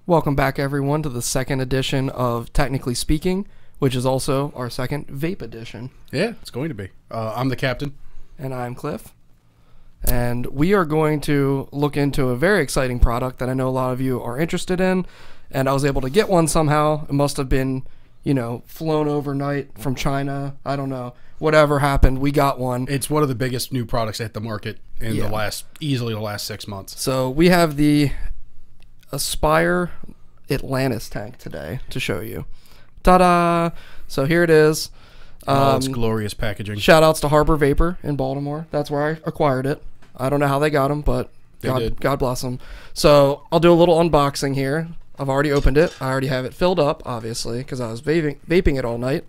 Welcome back, everyone, to the second edition of Technically Speaking, which is also our second vape edition. Yeah, it's going to be. I'm the captain. And I'm Cliff. And we are going to look into a very exciting product that I know a lot of you are interested in. And I was able to get one somehow. It must have been, flown overnight from China. I don't know. Whatever happened, we got one. It's one of the biggest new products at the market in easily the last 6 months. So we have the Aspire Atlantis tank today to show you. Ta-da! So here it is. It's glorious packaging. Shout outs to Harbor Vapor in Baltimore. That's where I acquired it. I don't know how they got them, but God bless them. So I'll do a little unboxing here. I've already opened it. I already have it filled up, obviously, because I was vaping it all night.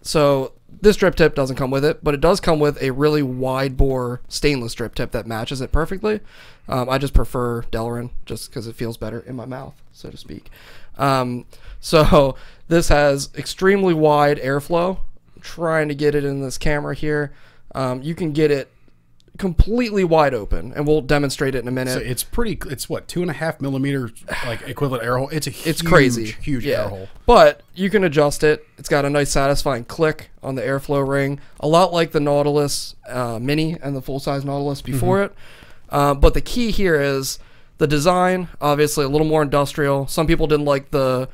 So this drip tip doesn't come with it, but it does come with a really wide bore stainless drip tip that matches it perfectly. I just prefer Delrin just because it feels better in my mouth, so to speak. So this has extremely wide airflow. I'm trying to get it in this camera here. You can get it completely wide open, and we'll demonstrate it in a minute. So it's what, 2.5 millimeter like equivalent air hole. It's crazy, huge air hole. But you can adjust it. It's got a nice satisfying click on the airflow ring, a lot like the Nautilus Mini and the full size Nautilus before it. But the key here is the design. Obviously, a little more industrial. Some people didn't like the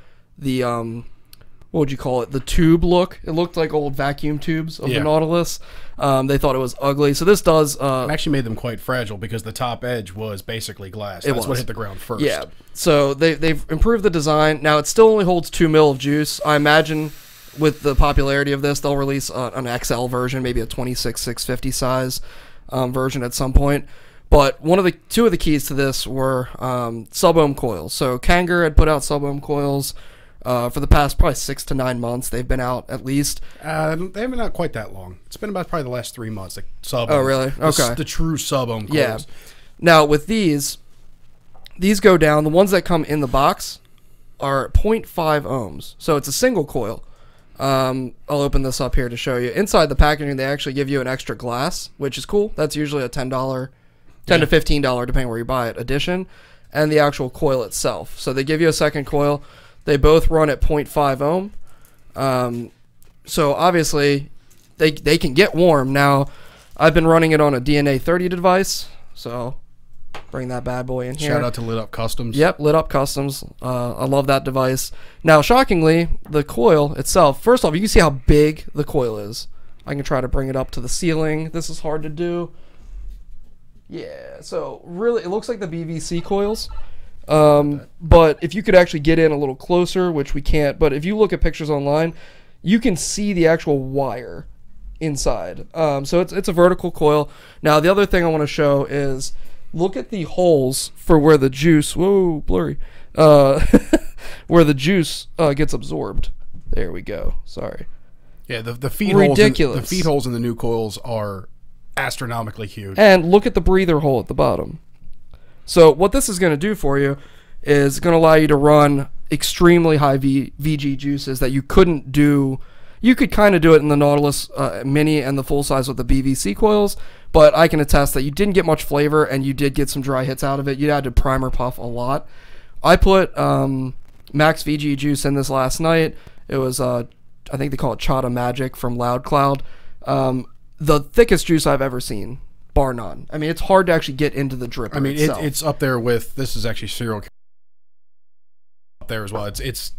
what would you call it? The tube look. It looked like old vacuum tubes of the Nautilus. They thought it was ugly. So this does... it actually made them quite fragile because the top edge was basically glass. That's what hit the ground first. Yeah. So they've improved the design. Now, it still only holds 2 mil of juice. I imagine with the popularity of this, they'll release an XL version, maybe a 26-650 size version at some point. But two of the keys to this were sub-ohm coils. So Kanger had put out sub-ohm coils for the past probably 6 to 9 months. They've been out at least. They haven't been out quite that long. It's been about probably the last 3 months. Like sub-ohm. Oh, really? Okay. The true sub-ohm coils. Yeah. Now with these go down. The ones that come in the box are 0.5 ohms. So it's a single coil. I'll open this up here to show you. Inside the packaging, they actually give you an extra glass, which is cool. That's usually a $10 to $15, depending where you buy it, addition, and the actual coil itself. So they give you a second coil. They both run at 0.5 ohm. So obviously, they can get warm. Now, I've been running it on a DNA 30 device, so bring that bad boy in here. Shout out to Lit Up Customs. Yep, Lit Up Customs. I love that device. Now, shockingly, the coil itself, first off, you can see how big the coil is. I can try to bring it up to the ceiling. This is hard to do. Yeah, so really, it looks like the BVC coils. But if you could actually get in a little closer, which we can't, but if you look at pictures online, you can see the actual wire inside. So it's a vertical coil. Now, the other thing I want to show is look at the holes for where the juice, whoa, blurry, where the juice gets absorbed. There we go. Sorry. Yeah, the feed ridiculous. The feed holes in the new coils are astronomically huge. And look at the breather hole at the bottom. So what this is going to do for you is going to allow you to run extremely high VG juices that you couldn't do. You could kind of do it in the Nautilus Mini and the full size with the BVC coils, but I can attest that you didn't get much flavor and you did get some dry hits out of it. You had to primer puff a lot. I put max VG juice in this last night. It was, I think they call it Chata Magic from Loud Cloud. The thickest juice I've ever seen, bar none. I mean, it's hard to actually get into the dripper. I mean, itself. It's up there with, this is actually cereal up there as well. It's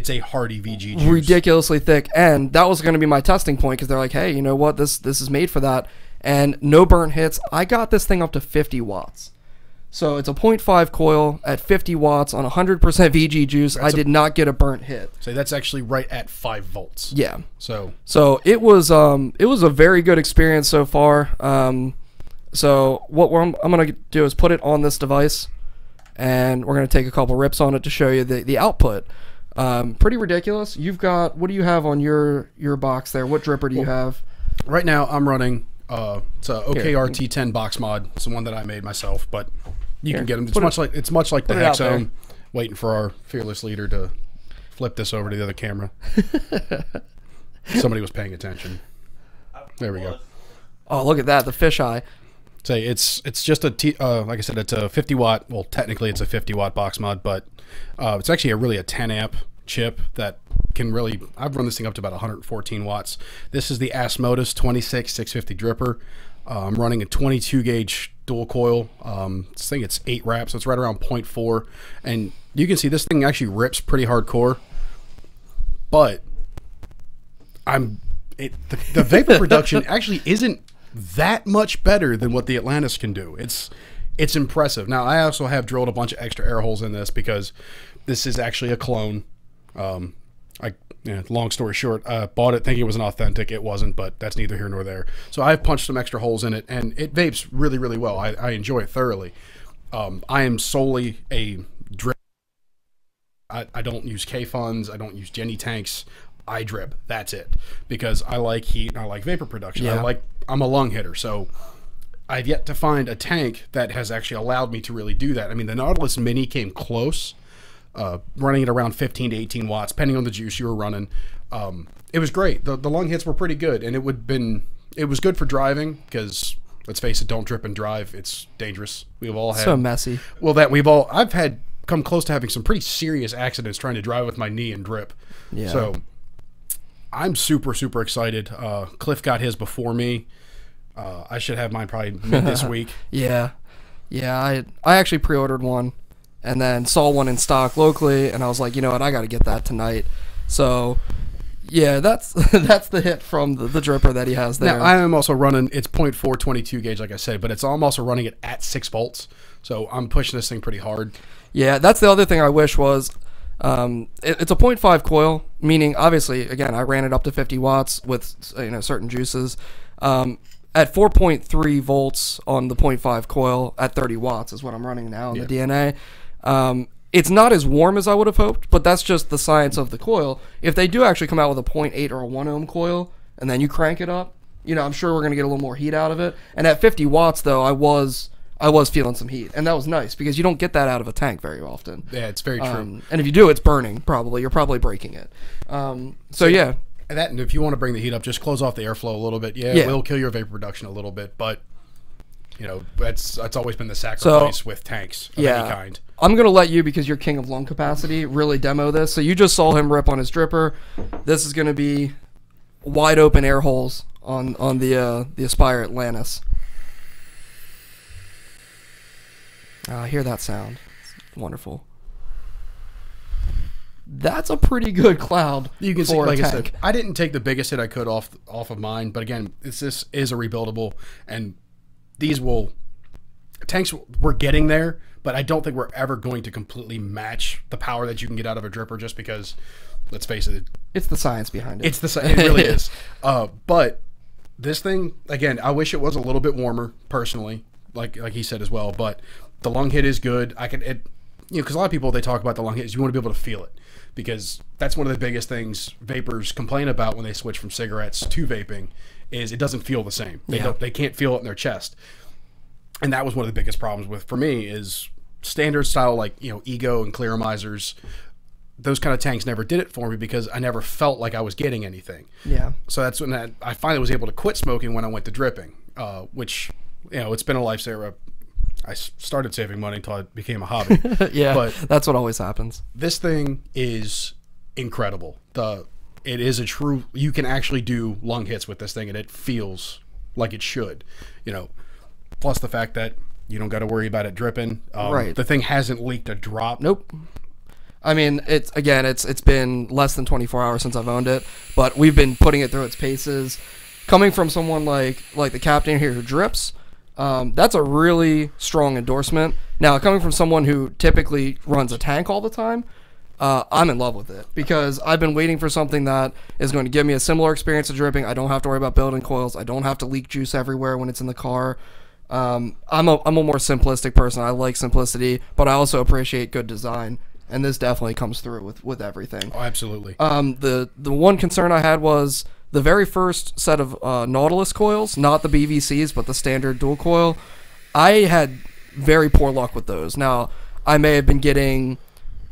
a hearty VG juice. Ridiculously thick, and that was going to be my testing point because they're like, hey, you know what? This is made for that, and no burnt hits. I got this thing up to 50 watts. So it's a 0.5 coil at 50 watts on 100% VG juice. I did not get a burnt hit. So that's actually right at 5 volts. Yeah. So it was a very good experience so far. So what I'm going to do is put it on this device, and we're going to take a couple rips on it to show you the output. Pretty ridiculous. You've got, what do you have on your box there? What dripper do you have? Right now I'm running it's a OKRT10 box mod. It's the one that I made myself, but you can get them. It's much like the Hexone. Waiting for our fearless leader to flip this over to the other camera. Somebody was paying attention. There we go. Oh, look at that, the fisheye. Say it's just like I said, it's a 50 watt. Well, technically it's a 50 watt box mod, but it's actually really a 10 amp chip that can really. I've run this thing up to about 114 watts. This is the Asmodus 26650 dripper. I'm running a 22 gauge dual coil. This thing, it's 8 wraps, so it's right around 0.4, and you can see this thing actually rips pretty hardcore. But the vapor production actually isn't that much better than what the Atlantis can do. It's impressive. Now, I also have drilled a bunch of extra air holes in this because this is actually a clone. Long story short, bought it thinking it was an authentic. It wasn't, but that's neither here nor there. So I've punched some extra holes in it, and it vapes really, really well. I enjoy it thoroughly. I am solely a drip. I don't use K-Funds. I don't use Jenny tanks. I drip. That's it. Because I like heat and I like vapor production. Yeah. I'm a lung hitter, so I've yet to find a tank that has actually allowed me to really do that. I mean, the Nautilus Mini came close, running at around 15 to 18 watts, depending on the juice you were running. It was great. The lung hits were pretty good, and it was good for driving because, let's face it, don't drip and drive. It's dangerous. We've all had... So messy. Well, I've had come close to having some pretty serious accidents trying to drive with my knee and drip. Yeah. So I'm super, super excited. Cliff got his before me. I should have mine probably mid this week. Yeah. I actually pre-ordered one and then saw one in stock locally, and I was like, you know what, I got to get that tonight. So yeah, that's the hit from the dripper that he has there. Now, I am also running, it's 0.4 22 gauge, like I said, but I'm also running it at 6 volts. So I'm pushing this thing pretty hard. Yeah, that's the other thing I wish was, it's a 0.5 coil, meaning obviously, again, I ran it up to 50 watts with certain juices. At 4.3 volts on the 0.5 coil at 30 watts is what I'm running now on the DNA. It's not as warm as I would have hoped, but that's just the science of the coil. If they do actually come out with a 0.8 or a 1 ohm coil, and then you crank it up, I'm sure we're going to get a little more heat out of it. And at 50 watts, though, I was feeling some heat, and that was nice because you don't get that out of a tank very often. Yeah, it's very true. And if you do, it's burning. Probably you're probably breaking it. So yeah. And if you want to bring the heat up, just close off the airflow a little bit. Yeah, it will kill your vapor production a little bit, but that's always been the sacrifice with tanks of any kind. I'm gonna let you, because you're king of lung capacity, really demo this. So you just saw him rip on his dripper. This is gonna be wide open air holes on the Aspire Atlantis. I hear that sound. It's wonderful. That's a pretty good cloud. You can see, like I said, I didn't take the biggest hit I could off of mine, but again, this is a rebuildable, and tanks we're getting there, but I don't think we're ever going to completely match the power that you can get out of a dripper, just because, let's face it, it's the science behind it. It really is. But this thing, again, I wish it was a little bit warmer, personally, like he said as well. But the lung hit is good. Because a lot of people, they talk about the lung hit, you want to be able to feel it, because that's one of the biggest things vapors complain about when they switch from cigarettes to vaping, is it doesn't feel the same. They can't feel it in their chest. And that was one of the biggest problems for me is standard style, like, Ego and Clearomizers. Those kind of tanks never did it for me because I never felt like I was getting anything. Yeah. So that's when I finally was able to quit smoking, when I went to dripping, which, it's been a lifesaver. I started saving money until it became a hobby. Yeah, but that's what always happens. This thing is incredible. It is a true, you can actually do lung hits with this thing, and it feels like it should. Plus the fact that you don't got to worry about it dripping. Right. The thing hasn't leaked a drop. Nope. I mean, it's been less than 24 hours since I've owned it, but we've been putting it through its paces. Coming from someone like the captain here who drips, that's a really strong endorsement. Now, coming from someone who typically runs a tank all the time, I'm in love with it, because I've been waiting for something that is going to give me a similar experience to dripping. I don't have to worry about building coils. I don't have to leak juice everywhere when it's in the car. I'm a more simplistic person. I like simplicity, but I also appreciate good design, and this definitely comes through with everything. Oh, absolutely. The one concern I had was the very first set of Nautilus coils, not the BVCs, but the standard dual coil. I had very poor luck with those. Now, I may have been getting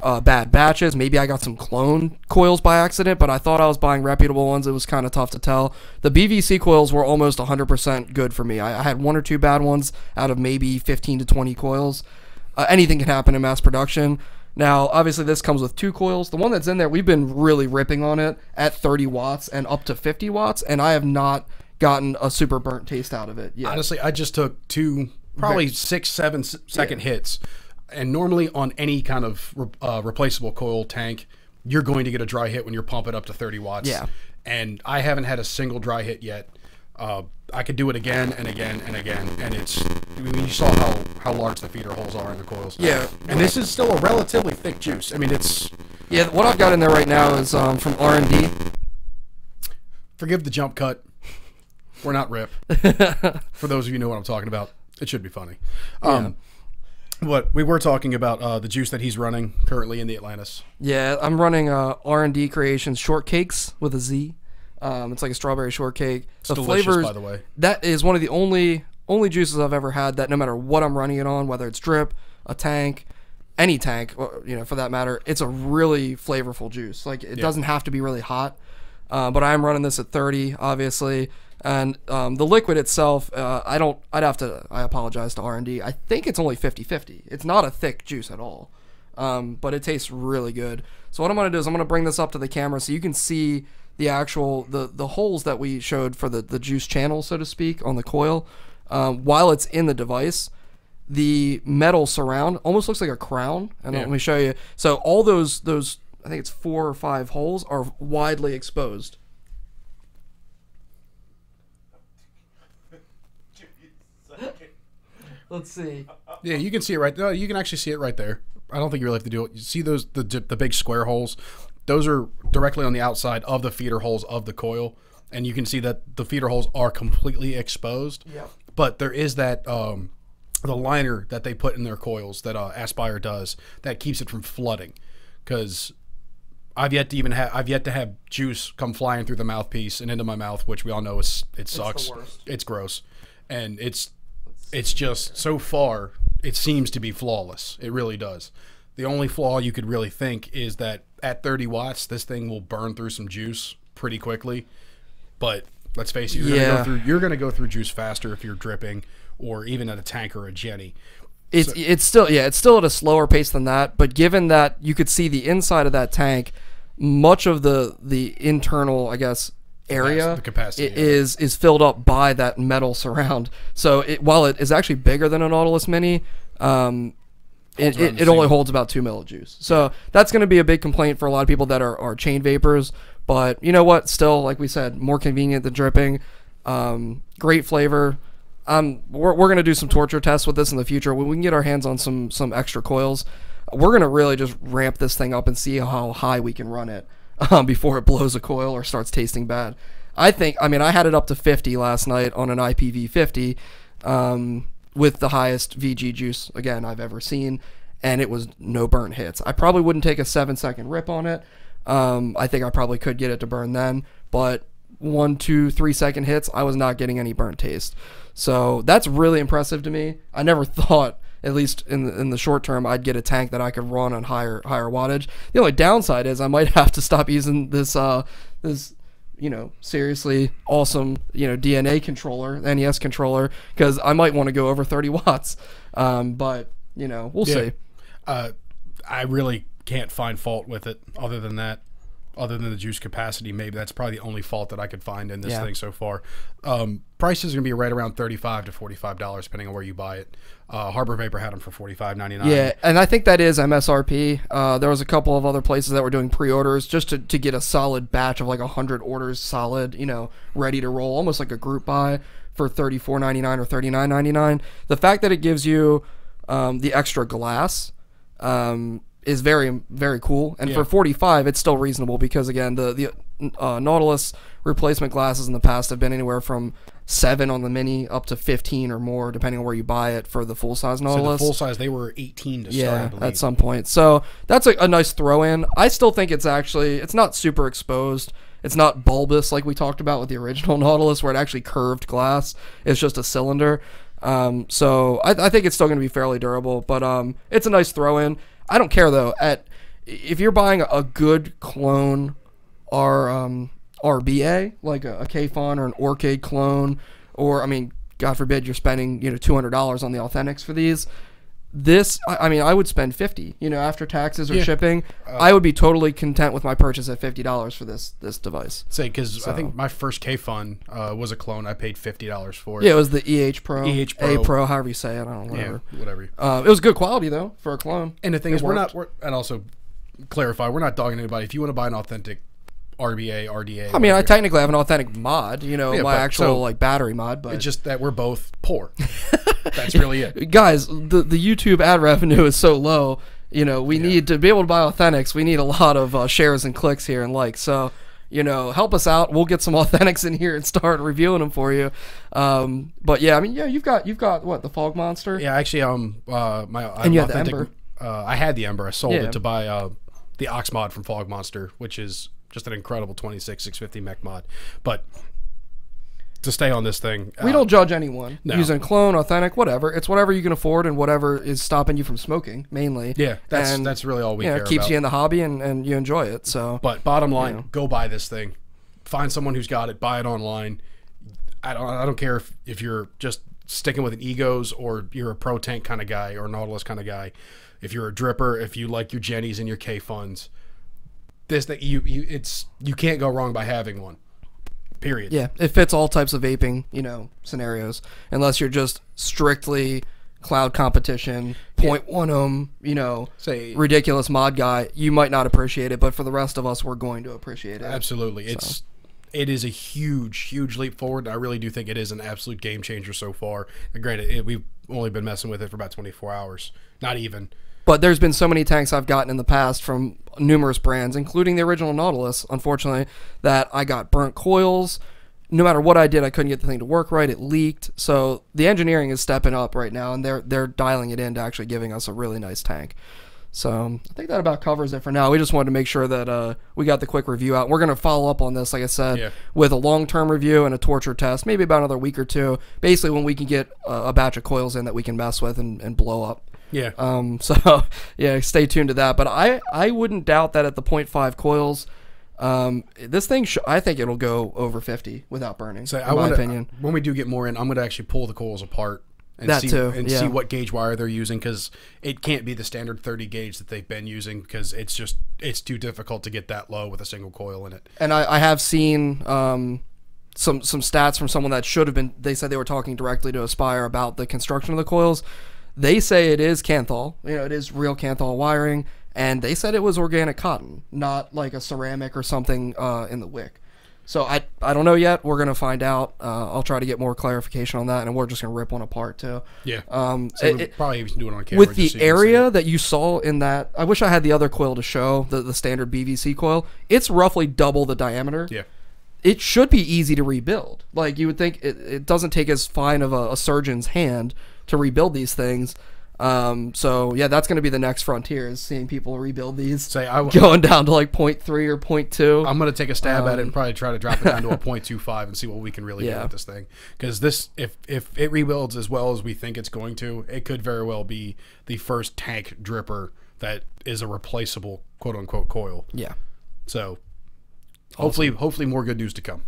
bad batches. Maybe I got some clone coils by accident, but I thought I was buying reputable ones. It was kind of tough to tell. The BVC coils were almost 100% good for me. I had 1 or 2 bad ones out of maybe 15 to 20 coils. Anything can happen in mass production. Now, obviously, this comes with 2 coils. The one that's in there, we've been really ripping on it at 30 watts and up to 50 watts, and I have not gotten a super burnt taste out of it yet. Honestly, I just took 2, probably 6-7 second hits. And normally on any kind of replaceable coil tank, you're going to get a dry hit when you're pumping up to 30 watts. Yeah. And I haven't had a single dry hit yet. I could do it again and again and again, and you saw how large the feeder holes are in the coils. Yeah. And this is still a relatively thick juice. I mean, it's... Yeah, what I've got in there right now is from R&D. Forgive the jump cut. We're not Rip. For those of you who know what I'm talking about, it should be funny. What we were talking about, the juice that he's running currently in the Atlantis. Yeah, I'm running R&D Creations Shortcakes with a Z. It's like a strawberry shortcake. It's delicious, flavors, by the way. That is one of the only juices I've ever had that no matter what I'm running it on, whether it's drip, a tank, any tank, for that matter, it's a really flavorful juice. Like it doesn't have to be really hot, but I am running this at 30, obviously. And the liquid itself, I apologize to R&D. I think it's only 50-50. It's not a thick juice at all, but it tastes really good. So what I'm going to do is I'm going to bring this up to the camera so you can see the actual, the holes that we showed for the juice channel, so to speak, on the coil. While it's in the device, the metal surround almost looks like a crown. And let me show you. So all those, I think it's 4 or 5 holes are widely exposed. Let's see. Yeah, you can see it right there. You can actually see it right there. I don't think you really have to do it. You see those the big square holes? Those are directly on the outside of the feeder holes of the coil, and you can see that the feeder holes are completely exposed. Yeah. But there is that the liner that they put in their coils that Aspire does that keeps it from flooding, because I've yet to have juice come flying through the mouthpiece and into my mouth, which we all know it sucks. The worst. It's gross, and it's just, so far, it seems to be flawless. It really does. The only flaw you could really think is that at 30 watts, this thing will burn through some juice pretty quickly. But let's face it, you're going to go through juice faster if you're dripping, or even at a tank or a Jenny. It's still at a slower pace than that. But given that you could see the inside of that tank, much of the internal, I guess, area the capacity is filled up by that metal surround. So while it is actually bigger than a Nautilus Mini, it only holds about 2 ml of juice. So that's going to be a big complaint for a lot of people that are chain vapors. But you know what? Still, like we said, more convenient than dripping. Great flavor. We're going to do some torture tests with this in the future. When we can get our hands on some extra coils, we're going to really just ramp this thing up and see how high we can run it before it blows a coil or starts tasting bad. I had it up to 50 last night on an IPv50 with the highest VG juice, again, I've ever seen, and it was no burnt hits. I probably wouldn't take a 7-second rip on it. I think I probably could get it to burn then, but 1, 2, 3 second hits, I was not getting any burnt taste. So that's really impressive to me. I never thought, at least in the short term, I'd get a tank that I could run on higher wattage. The only downside is I might have to stop using this seriously awesome DNA controller, NES controller, because I might want to go over 30 watts. But we'll see. I really can't find fault with it other than that. Other than the juice capacity, maybe that's probably the only fault that I could find in this thing so far. Prices are going to be right around $35 to $45, depending on where you buy it. Harbor Vapor had them for $45.99. Yeah, and I think that is MSRP. There was a couple of other places that were doing pre-orders just to get a solid batch of like 100 orders solid, ready to roll, almost like a group buy for $34.99 or $39.99. The fact that it gives you the extra glass is very, very cool, and for $45 it's still reasonable, because again the Nautilus replacement glasses in the past have been anywhere from $7 on the Mini up to $15 or more depending on where you buy it for the full size Nautilus. So the full size, they were $18 to start, I believe. At some point. So that's a nice throw in. I still think it's not super exposed. It's not bulbous like we talked about with the original Nautilus, where it actually curved glass. It's just a cylinder. So I think it's still going to be fairly durable, but it's a nice throw in. I don't care though. if you're buying a good clone RBA, like a K-Fun or an Orchid clone, or I mean, God forbid you're spending $200 on the Authentics for these. This, I mean, I would spend $50, after taxes or shipping. I would be totally content with my purchase at $50 for this device. Because I think my first K-Fun was a clone. I paid $50 for it. Yeah, it was the EH Pro. EH Pro. A Pro, however you say it. I don't know, whatever. Yeah, whatever. It was good quality, though, for a clone. And the thing is, and also clarify, we're not dogging anybody. If you want to buy an authentic RBA, RDA. I mean, I technically have an authentic mod, my actual battery mod, but it's just that we're both poor. That's really it. Guys, the YouTube ad revenue is so low. We need to be able to buy Authentics. We need a lot of shares and clicks here and likes. So, help us out. We'll get some Authentics in here and start reviewing them for you. But yeah, I mean, you've got what, the Fog Monster? Yeah, actually, and you had the Ember. I had the Ember. I sold it to buy the Ox mod from Fog Monster, which is just an incredible 26,650 mech mod. But to stay on this thing, we don't judge anyone using clone, authentic, whatever. It's whatever you can afford and whatever is stopping you from smoking, mainly. Yeah, that's really all we care about. It keeps you in the hobby and you enjoy it. So, but bottom line, go buy this thing. Find someone who's got it. Buy it online. I don't care if you're just sticking with an Egos or you're a Pro Tank kind of guy or Nautilus kind of guy. If you're a dripper, if you like your Jennies and your K-Funs, this thing you can't go wrong by having one. Period. Yeah, it fits all types of vaping, scenarios. Unless you're just strictly cloud competition, 0.1 ohm, say ridiculous mod guy, you might not appreciate it, but for the rest of us, we're going to appreciate it. Absolutely. It is a huge leap forward. I really do think it is an absolute game changer so far. And granted, we've only been messing with it for about 24 hours. Not even. But there's been so many tanks I've gotten in the past from numerous brands, including the original Nautilus, unfortunately, that I got burnt coils. No matter what I did, I couldn't get the thing to work right. It leaked. So the engineering is stepping up right now, and they're dialing it in to actually giving us a really nice tank. So I think that about covers it for now. We just wanted to make sure that we got the quick review out. We're going to follow up on this, like I said, with a long-term review and a torture test, maybe about another week or two, basically when we can get a batch of coils in that we can mess with and blow up. Yeah. So yeah, stay tuned to that. But I wouldn't doubt that at the 0.5 coils, this thing I think it'll go over 50 without burning. So in my opinion, when we do get more in, I'm gonna actually pull the coils apart and see what gauge wire they're using, because it can't be the standard 30 gauge that they've been using, because it's too difficult to get that low with a single coil in it. And I have seen some stats from someone that should have been. They said they were talking directly to Aspire about the construction of the coils. They say it is Kanthal, it is real Kanthal wiring, and they said it was organic cotton, not like a ceramic or something in the wick. So I don't know yet. We're gonna find out. I'll try to get more clarification on that, and we're just gonna rip one apart too. Yeah. Probably even do it on camera with the area that you saw in that. I wish I had the other coil to show the standard BVC coil. It's roughly double the diameter. Yeah. It should be easy to rebuild. Like you would think, it doesn't take as fine of a surgeon's hand to rebuild these things. So yeah, that's going to be the next frontier, is seeing people rebuild these, going down to like 0.3 or 0.2. I'm going to take a stab at it and probably try to drop it down to a 0.25 and see what we can really do with this thing. Because this, if it rebuilds as well as we think it's going to, it could very well be the first tank dripper that is a replaceable quote unquote coil. Yeah. So hopefully more good news to come.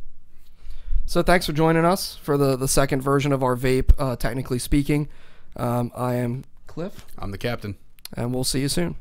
So thanks for joining us for the second version of our vape, technically speaking. I am Cliff. I'm the captain. And we'll see you soon.